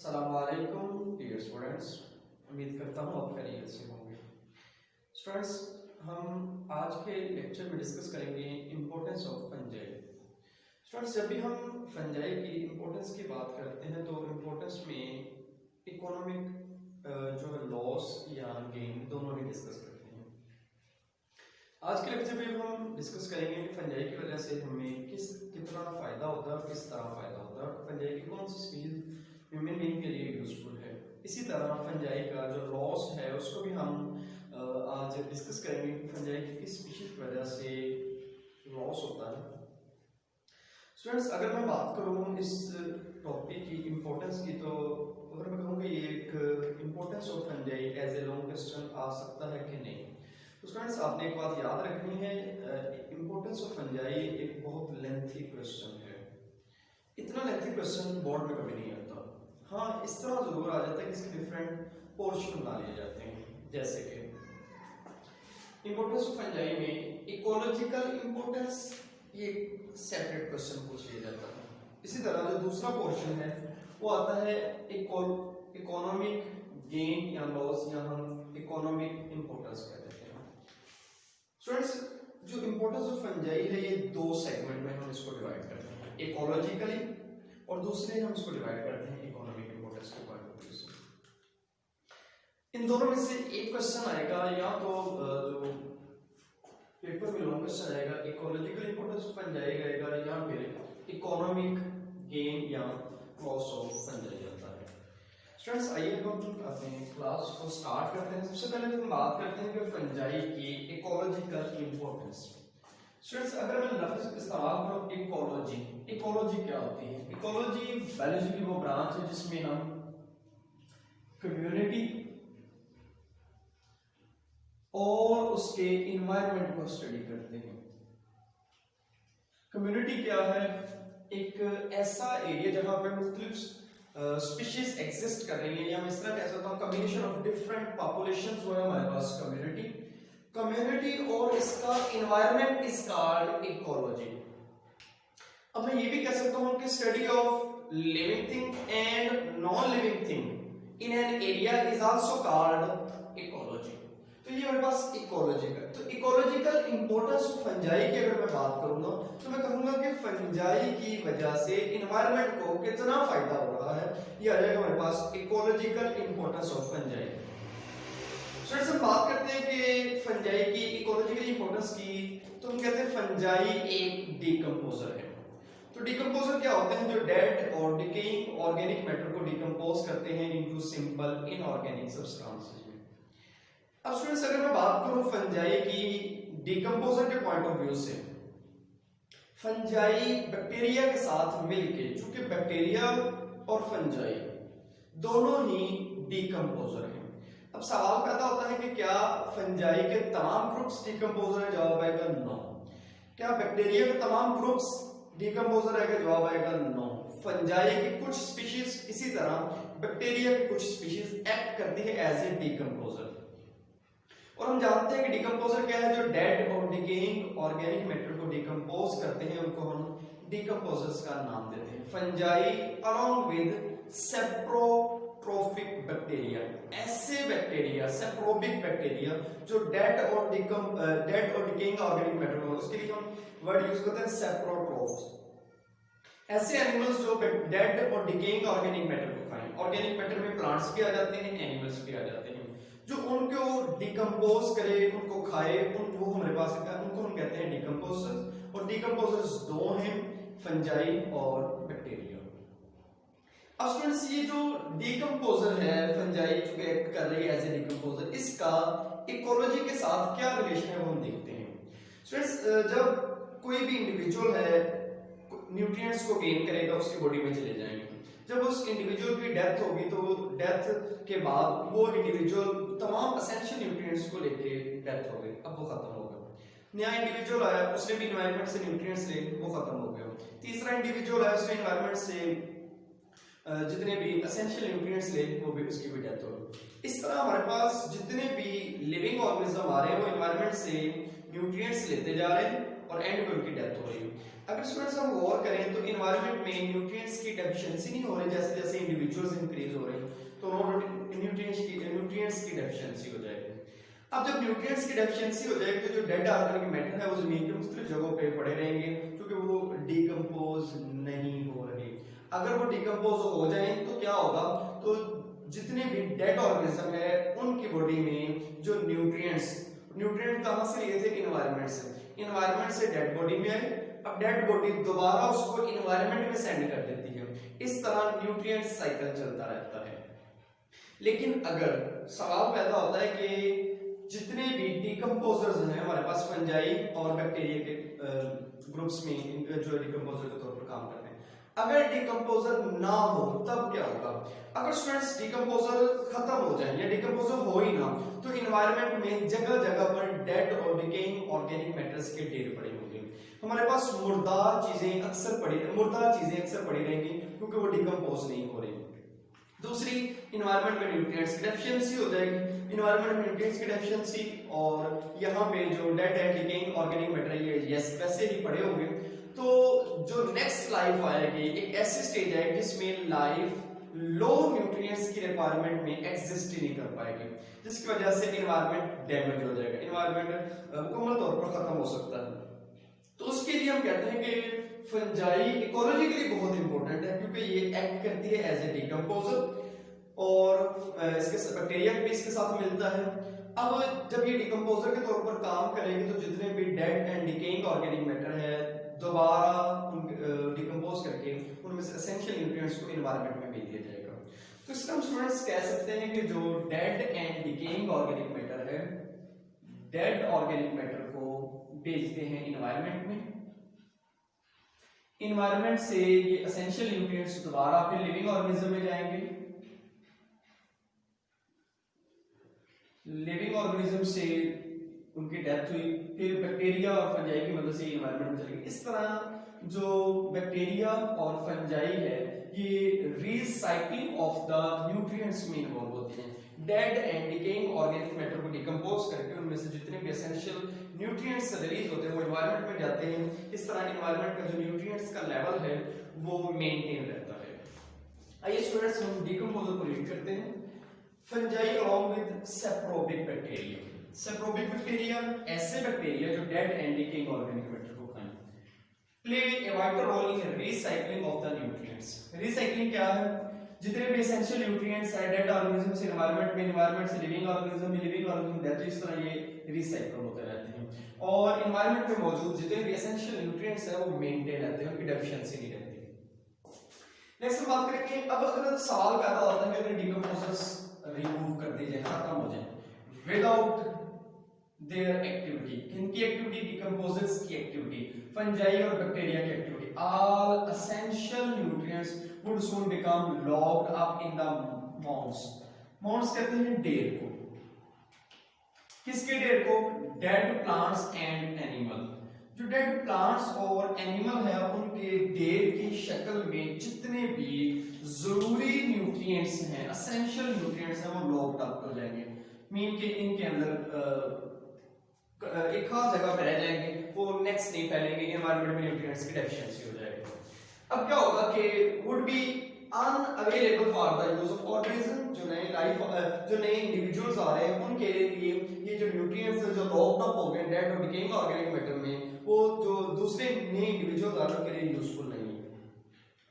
अस्सलामुअलैकुम dear students. उम्मीद करता हूँ आप खैरियत से होंगे। स्टूडेंट्स, हम आज के लेक्चर में डिस्कस करेंगे इम्पोर्टेंस ऑफ फंजाई। स्टूडेंट्स, जब भी हम फंजाई की इम्पोर्टेंस की बात करते हैं तो इम्पोर्टेंस में इकोनॉमिक जो है लॉस या गेन दोनों ही डिस्कस करते हैं। आज के लेक्चर में हम डिस्कस करेंगे कि फंजाई की वजह से हमें कितना फ़ायदा होता है और किस तरह फ़ायदा होता है और फंजाई की कौन सी स्पीशीज ह्यूमन बीइंग के लिए यूजफुल है। इसी तरह फंजाई का जो लॉस है उसको भी हम आज डिस्कस करेंगे कि फंजाई की किस स्पीशीज की वजह से लॉस होता है। स्टूडेंट्स, अगर मैं बात करूँ इस टॉपिक की इम्पोर्टेंस की, तो अगर मैं कहूँ कि ये एक importance of fungi as a long question आ सकता है कि नहीं, तो स्टूडेंट्स आपने एक बात याद रखनी है, इम्पोर्टेंस ऑफ फंजाई एक बहुत लेंथी क्वेश्चन है। इतना लेंथी क्वेश्चन बोर्ड में कभी नहीं आता। हाँ, इस तरह जरूर आ जाता है कि इसके डिफरेंट पोर्शन बना लिए जाते हैं, जैसे कि इम्पोर्टेंस ऑफ फंजाई में इकोलॉजिकल इम्पोर्टेंस, ये सेपरेट क्वेश्चन पूछ लिया जाता है। इसी तरह जो दूसरा पोर्शन है वो आता है इकोनॉमिक गेन या लॉस, या हम इकोनॉमिक इम्पोर्टेंस कहते हैं। स्टूडेंट्स, जो इम्पोर्टेंस ऑफ फंजाई है ये दो सेगमेंट में हम इसको डिवाइड करते हैं, इकोलॉजिकली, और दूसरे हम इसको डिवाइड करते हैं इकोनॉमिक इम्पोर्टेंस के पॉइंट ऑफ व्यू से। इन दोनों में से एक क्वेश्चन आएगा, या तो जो पेपर में लॉन्ग क्वेश्चन आएगा इकोलॉजिकल इम्पोर्टेंस ऑफ फंजाई आएगा, या फिर इकोनॉमिक गेन या लॉस ऑफ फंजाई आता है। स्टूडेंट्स, आइए हम अपने क्लास को स्टार्ट करते हैं। सबसे पहले हम बात करते हैं कि फंजाई की इकोलॉजिकल इम्पोर्टेंस। स्टूडेंट्स, अगर मैं लफ्ज इस्तेमाल करूं इकोलॉजी, इकोलॉजी क्या होती है? इकोलॉजी बायोलॉजी की वो ब्रांच है जिसमें हम कम्युनिटी और उसके इन्वायरमेंट को स्टडी करते हैं। कम्युनिटी क्या है? एक ऐसा एरिया जहां पर मुख्तलिफ स्पीशीज एग्जिस्ट कर रही है, या मैं इस तरह कह सकता हूं कम्बिनेशन ऑफ डिफरेंट पॉपुलेशंस वो है हमारे पास कम्युनिटी और इसका इन्वायरमेंट इज कॉल्ड इकोलॉजी। अब मैं ये भी कह सकता हूं कि study of living thing and non living thing in an area is also called ecology. तो ये मेरे पास इकोलॉजिकल, तो इकोलॉजिकल इंपॉर्टेंस ऑफ फंजाई की अगर मैं बात करूंगा तो मैं कहूंगा कि फंजाई की वजह से इन्वायरमेंट को कितना फायदा हो रहा है, ये आ जाएगा मेरे पास ecological importance of fungi. Students, हम बात करते हैं कि फंजाई की इकोलॉजिकल इंपॉर्टेंस की, तो हम कहते हैं फंजाई एक डिकम्पोजर है। तो डिकम्पोजर क्या होते हैं? जो डेड और डिकेइंग ऑर्गेनिक मैटर को डिकम्पोज करते हैं इनटू सिंपल इनऑर्गेनिक सब्सटेंसेस में। अब स्टूडेंट्स, अगर मैं बात करूं फंजाई की डिकम्पोजर के पॉइंट ऑफ व्यू से, फंजाई बैक्टीरिया के साथ मिलके, चूंकि बैक्टीरिया और फंजाई दोनों ही डिकम्पोजर हैं, अब सवाल पैदा होता है कि क्या फंजाई के तमाम ग्रुप्स डिकम्पोजर है? जवाब आएगा नो। क्या बैक्टीरिया के तमाम ग्रुप्स डिकम्पोजर है? जवाब आएगा नो। फंजाई की कुछ स्पीशीज, इसी तरह बैक्टीरिया की कुछ स्पीशीज एक्ट करती है एज ए डिकम्पोजर। और हम जानते हैं कि डिकम्पोजर क्या है? जो डेड और डिकेइंग ऑर्गेनिक मैटर को डिकम्पोज करते हैं उनको हम डिकम्पोजर्स का नाम देते हैं। फंजाई अलोंग विद सेप्रोट्रोफिक बैक्टीरिया, ऐसे बैक्टीरिया, सेप्रोबिक बैक्टीरिया जो डेड और डिकेइंग ऑर्गेनिक मैटर को, उसके लिए हम वर्ड यूज करते हैं सेप्रोट्रोफ्स। ऐसे एनिमल्स जो डेड और डिकेइंग ऑर्गेनिक मैटर को खाएं, ऑर्गेनिक मैटर में प्लांट्स भी आ जाते हैं, एनिमल्स भी आ जाते हैं, जो उनको डिकम्पोज करे, उनको खाए, वो हमारे पास उनको हम कहते हैं डिकम्पोजर्स। और डिकम्पोजर्स दो हैं, फंजाई और बैक्टीरिया। अब स्टूडेंट्स, ये जो डिकम्पोजर है फंजाई जो एक्ट कर रही है एज ए डिकम्पोजर, इसका इकोलॉजी के साथ क्या रिलेशन है वो हम देखते हैं। स्टूडेंट्स, जब कोई भी इंडिविजुअल है न्यूट्रिएंट्स को गेन करेगा, उसकी बॉडी में चले जाएंगे, जब उस इंडिविजुअल की डेथ होगी तो डेथ के बाद वो इंडिविजुअल तमाम एसेंशियल न्यूट्रिएंट्स को लेके डेथ हो गई, अब वो खत्म हो गया। नया इंडिविजुअल आया, उसने भी एनवायरनमेंट से न्यूट्रिएंट्स ले, वो खत्म हो गया। तीसरा इंडिविजुअल आया, उसने एनवायरनमेंट से जितने भी एसेंशियल न्यूट्रिएंट्स ले, वो भी उसकी भी डेथ हो गई। इस तरह हमारे पास जितने भी लिविंग ऑर्गेनिज्म आ रहे हैं वो एनवायरनमेंट से न्यूट्रिएंट्स लेते जा रहे हैं और एंड में उनकी डेथ हो रही है। अगर स्टूडेंट्स हम गौर करें तो इन्वायरमेंट में न्यूट्रिएंट्स की डेफिशिएंसी नहीं हो रही, जैसे जैसे इंडिविजुअल्स इंक्रीज हो रहे हैं तो न्यूट्रिएंट्स की डेफिशिएंसी हो जाएगी। अब जब न्यूट्रिएंट्स की डेफिशिएंसी हो जाएगी तो जो डेड ऑर्गेनिक मैटर है वो जमीन के मुख्तलिफ जगहों पे पड़े रहेंगे क्योंकि वो डिकम्पोज नहीं हो रहे। अगर वो डिकम्पोज हो जाए तो क्या होगा, तो जितने भी डेड ऑर्गेनिज्म है उनकी बॉडी में जो न्यूट्रिएंट कहां से लिए थे, इन्वायरमेंट से डेड बॉडी में आए। अब डेड बॉडी दोबारा उसको इन्वायरमेंट में सेंड कर देती है। इस तरह न्यूट्रिएंट साइकिल चलता रहता है। लेकिन अगर सवाल पैदा होता है कि जितने भी डिकम्पोजर्स हैं हमारे पास फंजाई और बैक्टीरिया के ग्रुप्स में जो डिकम्पोजर के तौर पर काम करते हैं, अगर डिकम्पोजर ना हो तब क्या होगा। अगर स्टूडेंट्स डिकम्पोजर खत्म हो जाए या डिकम्पोजर हो ही ना तो इन्वायरमेंट में जगह जगह पर डेड और डिकेइंग ऑर्गेनिक मैटर्स के ढेर पड़े होंगे। हमारे पास मुर्दार चीजें अक्सर पड़ी रहेंगी क्योंकि वो डिकम्पोज नहीं हो रही। दूसरी, इन्वायरमेंट में न्यूट्रिएंट्स की डेफिशिएंसी हो जाएगी, इन्वायरमेंट में न्यूट्रिएंट्स की डेफिशिएंसी, और यहाँ पे जो dead and decaying organic matter ये यस वैसे ही पड़े होंगे। तो जो नेक्स्ट लाइफ आएगी एक ऐसी स्टेज है जिसमें लाइफ लो न्यूट्रिएंट्स की रिक्वायरमेंट में एग्जिस्ट ही नहीं कर पाएगी, जिसकी वजह से इन्वायरमेंट डैमेज हो जाएगा, इन्वायरमेंट मुकम्मल तौर पर खत्म हो सकता है। तो उसके लिए हम कहते हैं कि फंजाई इकोलॉजी के लिए बहुत इंपॉर्टेंट है क्योंकि ये एक्ट करती है एज ए डिकम्पोजर और इसके बैक्टीरिया भी इसके साथ मिलता है। अब जब ये डिकम्पोजर के तौर पर काम करेगी तो जितने भी dead and decaying organic matter है दोबारा डिकम्पोज करके उनमें से एसेंशियल न्यूट्रिएंट्स को एनवायरनमेंट में भेज दिया जाएगा। तो इसका हम स्टूडेंट्स कह सकते हैं कि जो dead and decaying organic matter है, डेड ऑर्गेनिक मैटर को भेजते हैं एनवायरनमेंट में, एनवायरनमेंट से ये एसेंशियल न्यूट्रिएंट्स दोबारा फिर लिविंग ऑर्गेनिज्म में जाएंगे, लिविंग ऑर्गेनिज्म से उनकी डेथ हुई, फिर बैक्टीरिया और फंजाई की मदद से एनवायरनमेंट में चलेगी। इस तरह जो बैक्टीरिया और फंजाई है ये रीसाइक्लिंग ऑफ द न्यूट्रिएंट्स में इन्वॉल्व होते हैं। Dead and decaying organic matter को डिकम्पोज करके उनमें से जितने भी एसेंशियल न्यूट्रिएंट्स रिलीज होते हैं वो एनवायरनमेंट में जाते हैं। इस तरह एनवायरनमेंट का जो न्यूट्रिएंट्स का लेवल है वो मेंटेन रहता है। आइए स्टूडेंट्स हम डिकम्पोजर को रीड करते हैं। Fungi along with saprobic bacteria, saprobic bacteria ऐसे बैक्टीरिया जो dead and decaying organic matter को खाएं, play a vital role in recycling of the nutrients. Recycling क्या है, जितने भी एसेंशियल न्यूट्रिएंट्स है डेड ऑर्गेनिज्म से एनवायरनमेंट में, एनवायरनमेंट से लिविंग ऑर्गेनिज्म में, लिविंग ऑर्गेनिज्म डेथ, इस तरह ये रिसाइकल होते रहते हैं और एनवायरनमेंट में मौजूद जितने भी एसेंशियल न्यूट्रिएंट्स है वो मेंटेन रहते हैं, उनकी डेफिशिएंसी नहीं रहती। नेक्स्ट हम बात करेंगे, अब अगर सवाल पैदा होता है कि अगर डिकम्पोजर्स रिमूव कर दी जाए, खत्म हो जाए विदाउट देयर एक्टिविटी, किनकी एक्टिविटी, डिकम्पोजर्स की एक्टिविटी, फंजाई और बैक्टीरिया की activity, all essential nutrients would soon become locked up in the mounds. Mounds कहते हैं ढेर को, किसके ढेर को, डेड प्लांट्स एंड एनिमल। जो डेड प्लांट्स और एनिमल है उनके ढेर की शक्ल में जितने भी जरूरी न्यूट्रिएंट्स हैं, एसेंशियल न्यूट्रिएंट्स हैं, वो लॉक्ड अप हो जाएंगे, मीन के इनके अंदर एक खास जगह पे रह जाएंगे, वो नेक्स्ट नहीं फैलेंगे, एनवायरनमेंट में न्यूट्रिएंट्स की डेफिशिएंसी हो जाएगी। अब क्या होगा कि would be unavailable for the use of organism, जो नए इंडिविजुअल्स आ रहे हैं उनके लिए ये जो न्यूट्रिएंट्स जो लॉक्ड अप हो गए डेड और डिकेइंग ऑर्गेनिक मैटर में, वो जो दूसरे नए इंडिविजुअल्स आ रहे हैं उनके लिए यूजफुल नहीं है।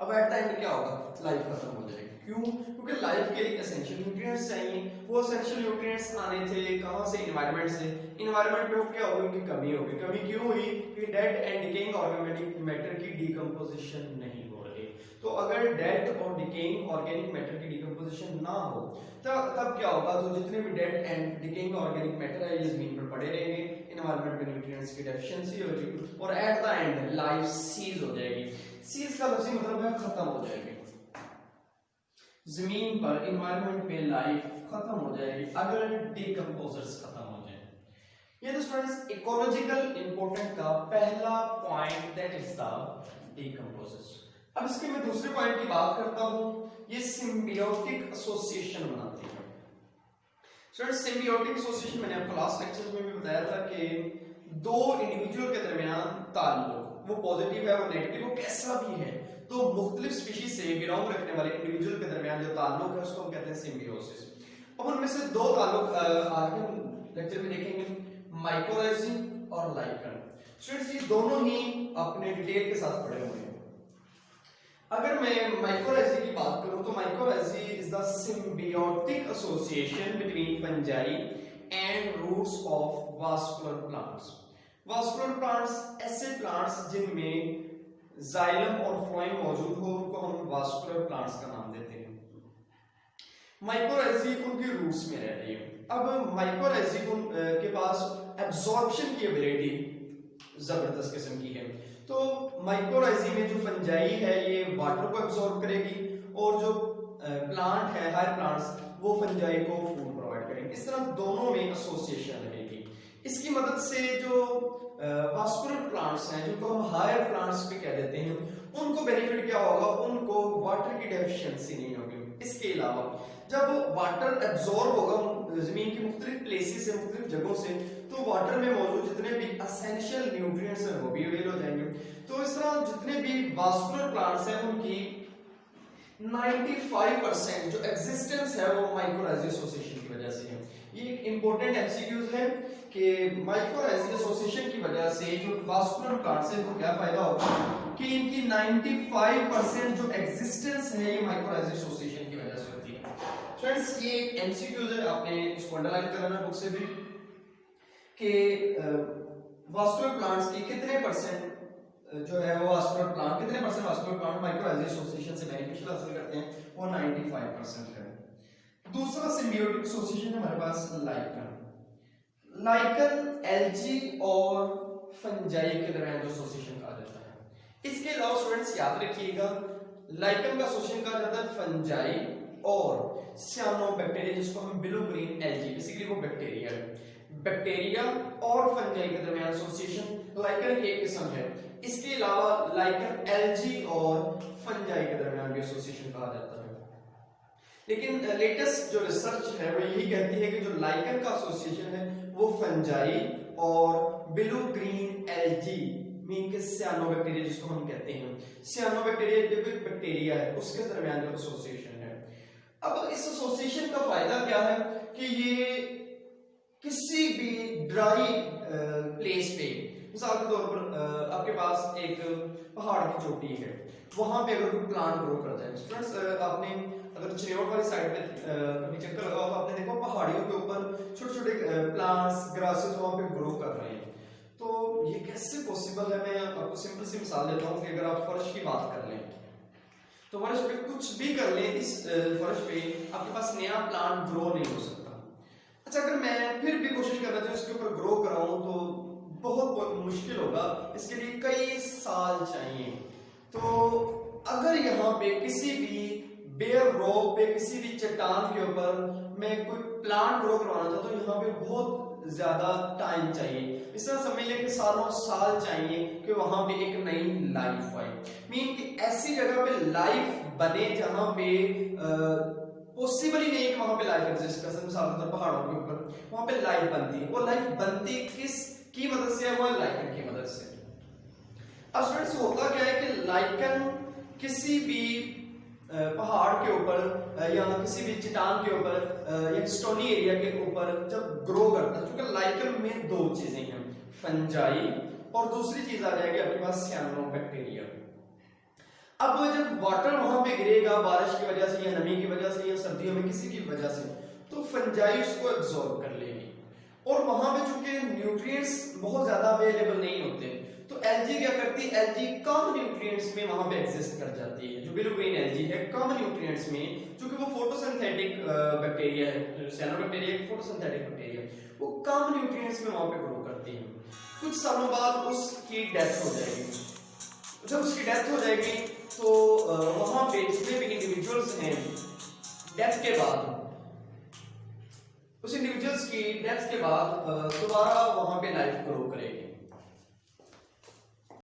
अब एट द एंड क्या होगा, लाइफ खत्म हो जाएगी। क्यों? क्योंकि लाइफ के लिए एसेंशियल न्यूट्रिएंट्स चाहिए, वो एसेंशियल न्यूट्रिएंट्स आने थे कहां से, एनवायरनमेंट से। एनवायरनमेंट में क्या होगी, उनकी कमी होगी। कमी क्यों हुई कि dead and decaying organic matter की डिकम्पोजिशन नहीं हो रही। तो अगर डेड और डिकेइंग ऑर्गेनिक मैटर की डिकम्पोजिशन ना हो तब क्या होगा, तो जितने भी dead and decaying organic matter है ये जमीन पर पड़े रहेंगे, एनवायरनमेंट में न्यूट्रिएंट्स की डेफिशिएंसी हो जाएगी और at the end life cease हो जाएगी। सीज का लफ्ज़ी मतलब है खत्म हो जाएगी, जमीन पर एनवायरनमेंट में लाइफ खत्म हो जाएगी अगर डिकम्पोजर्स खत्म हो जाए। ये तो स्टूडेंट्स इकोलॉजिकल इंपॉर्टेंट का पहला point, that is the decomposers. अब इसके मैं दूसरे पॉइंट की बात करता हूं, ये सिम्बियोटिक एसोसिएशन बनाते हैं। स्टूडेंट्स सिम्बियोटिक एसोसिएशन मैंने आपको लास्ट लेक्चर में भी बताया था कि दो इंडिविजुअल के दरमियान ताल्लुक वो पॉजिटिव है, वो नेगेटिव, वो कैसा भी है, तो मुख्तलिफ स्पीशीज से बिलोंग रखने वाले इंडिविजुअल के दरमियान जो ताल्लुक है उसको हम कहते हैं सिम्बियोसिस। अब उनमें से दो ताल्लुक आगे हम लेक्चर में देखेंगे, माइकोराइजी और लाइकन। स्टूडेंट्स ये दोनों ही अपने डिटेल के साथ पढ़े हुए हैं। अगर मैं माइकोराइजी की बात करूं तो mycorrhizae is the symbiotic association between fungi and roots of vascular plants. Vascular plants ऐसे प्लांट्स जिनमें जाइलम और फ्लोएम मौजूद हो उनको हम वास्कुलर प्लांट्स का नाम देते हैं। माइकोराइजी उनके रूट्स में रह रही है। अब माइकोराइजी के पास एब्जॉर्प्शन की एबिलिटी जबरदस्त किस्म की है। तो माइकोराइजी में जो फंजाई है ये वाटर को एब्जॉर्ब करेगी और जो प्लांट है, हायर प्लांट्स, वो फंजाई को फूड प्रोवाइड करेंगे। इस तरह दोनों में एसोसिएशन रहेगी। इसकी मदद से जो वास्कुलर प्लांट्स हैं, जिनको हम हायर प्लांट्स भी कह देते हैं, उनको बेनिफिट क्या होगा, उनको वाटर की डेफिशिएंसी नहीं होगी। इसके अलावा जब वाटर एब्जॉर्ब होगा जमीन की मुख्तलिफ प्लेसेस से, मुख्तलिफ जगहों से, तो वाटर में मौजूद जितने भी एसेंशियल न्यूट्रिएंट्स हैं वो भी अवेल हो जाएंगे। तो इस तरह जितने भी वास्कुलर प्लांट्स हैं उनकी 95% जो एग्जिस्टेंस है वो माइकोराइजी एसोसिएशन की वजह से है। ये एक इंपॉर्टेंट एमसीक्यूज है कि माइकोराइजी एसोसिएशन की वजह से जो वास्कुलर प्लांट्स हैं उनको क्या फायदा होगा कि इनकी 95% जो एग्जिस्टेंस है ये माइकोराइजी एसोसिएशन की वजह से होती है। फ्रेंड्स ये एक एमसीक्यूज है, आपने इसको अंडरलाइन कर लेना बुक से भी कि वास्कुलर प्लांट्स की कितने परसेंट जो है वो वास्कुलर प्लांट, कितने परसेंट वास्कुलर प्लांट माइकोराइजी एसोसिएशन से बेनिफिशियल हासिल करते हैं, वो 95% है। दूसरा सिम्बियोटिक एसोसिएशन हमारे पास लाइकन। लाइकन एल्गी और फंजाई के दरमियान जो एसोसिएशन कहा जाता है। इसके अलावा स्टूडेंट्स याद रखिएगा लाइकन का एसोसिएशन कहा जाता है फंजाई और सियानोबैक्टीरिया, जिसको हम ब्लू ग्रीन एल्गी, बेसिकली वो बैक्टीरिया है। बैक्टीरिया और फंजाई के दरमियान एसोसिएशन लाइकन की एक किस्म है। इसके अलावा लाइकन एल्गी और फंजाई के दरमियान भी एसोसिएशन कहा जाता है। लेकिन लेटेस्ट जो रिसर्च है वो यही कहती है कि जो लाइकन का एसोसिएशन है वो फंजाई और ब्लू ग्रीन एल्गी मीन के सियानोबैक्टीरिया, जिसको हम कहते हैं सियानोबैक्टीरिया, जो एक बैक्टीरिया है, उसके दरमियान जो एसोसिएशन है। अब इस एसोसिएशन का फायदा क्या है कि ये किसी भी ड्राई प्लेस पे, मिसाल के तौर पर आपके पास एक पहाड़ की चोटी है, वहां पे अगर कोई प्लांट ग्रो करता है। स्टूडेंट्स आपने अगर चिन्योट वाली साइड पे कभी चक्कर लगा तो आपने देखा पहाड़ियों के ऊपर छोटे छोटे प्लांट्स, ग्रासेस वहां पे ग्रो कर रहे हैं। तो ये कैसे पॉसिबल है, मैं आपको सिंपल सी मिसाल देता हूँ कि अगर आप फर्श की बात कर लें तो फर्श पे कुछ भी कर लें, इस फर्श पे आपके पास नया प्लांट ग्रो नहीं हो सकता। अच्छा, अगर मैं फिर भी कोशिश कर रहा था इसके ऊपर ग्रो कराऊं तो बहुत मुश्किल होगा, इसके लिए कई साल चाहिए। तो अगर यहाँ पे किसी भी बेयर रॉक पे, किसी भी चट्टान के ऊपर मैं कोई प्लांट ग्रो करवाना चाहता हूँ, यहाँ पे बहुत ज्यादा टाइम चाहिए। इस तरह समझ लें कि सालों साल चाहिए कि वहां पे एक नई लाइफ आए, मीन कि ऐसी जगह पे लाइफ बने जहां पे पॉसिबल ही नहीं कि वहां पे लाइफ एग्जिस्ट कर सके। मिसाल के तौर पहाड़ों के ऊपर वहां पे लाइफ बनती है, वो लाइफ बनती किस की मदद से है, वो लाइकन की मदद से। अब स्टूडेंट्स होता क्या है कि लाइकन किसी भी पहाड़ के ऊपर या किसी भी चट्टान के ऊपर या स्टोनी एरिया के ऊपर जब ग्रो करता है, क्योंकि लाइकन में दो चीजें हैं, फंजाई और दूसरी चीज आ जाएगी आपके पास सियानोबैक्टीरिया। अब जब वाटर वहां पे गिरेगा बारिश की वजह से या नमी की वजह से या सर्दियों में किसी की वजह से, तो फंजाई उसको एब्जॉर्ब कर लेगी। और वहां पे चूंकि न्यूट्रिएंट्स बहुत ज्यादा अवेलेबल नहीं होते, तो एल्गी क्या करती है, एल्गी कम न्यूट्रिएंट्स में वहां पे एग्जिस्ट कर जाती है। जो ब्लू ग्रीन एल्गी है कम न्यूट्रिएंट्स में, क्योंकि वो फोटोसिंथेटिक बैक्टीरिया है, सियानोबैक्टीरिया एक फोटोसिंथेटिक बैक्टीरिया, वो कम न्यूट्रिएंट्स में वहां पे ग्रो करती है। कुछ सालों बाद उसकी डेथ हो जाएगी। जब उसकी डेथ हो जाएगी तो वहां पे जितने भी इंडिविजुअल्स हैं, डेथ के बाद उस इंडिविजुअल्स की डेथ के बाद दोबारा वहां पे लाइफ ग्रो करेगी।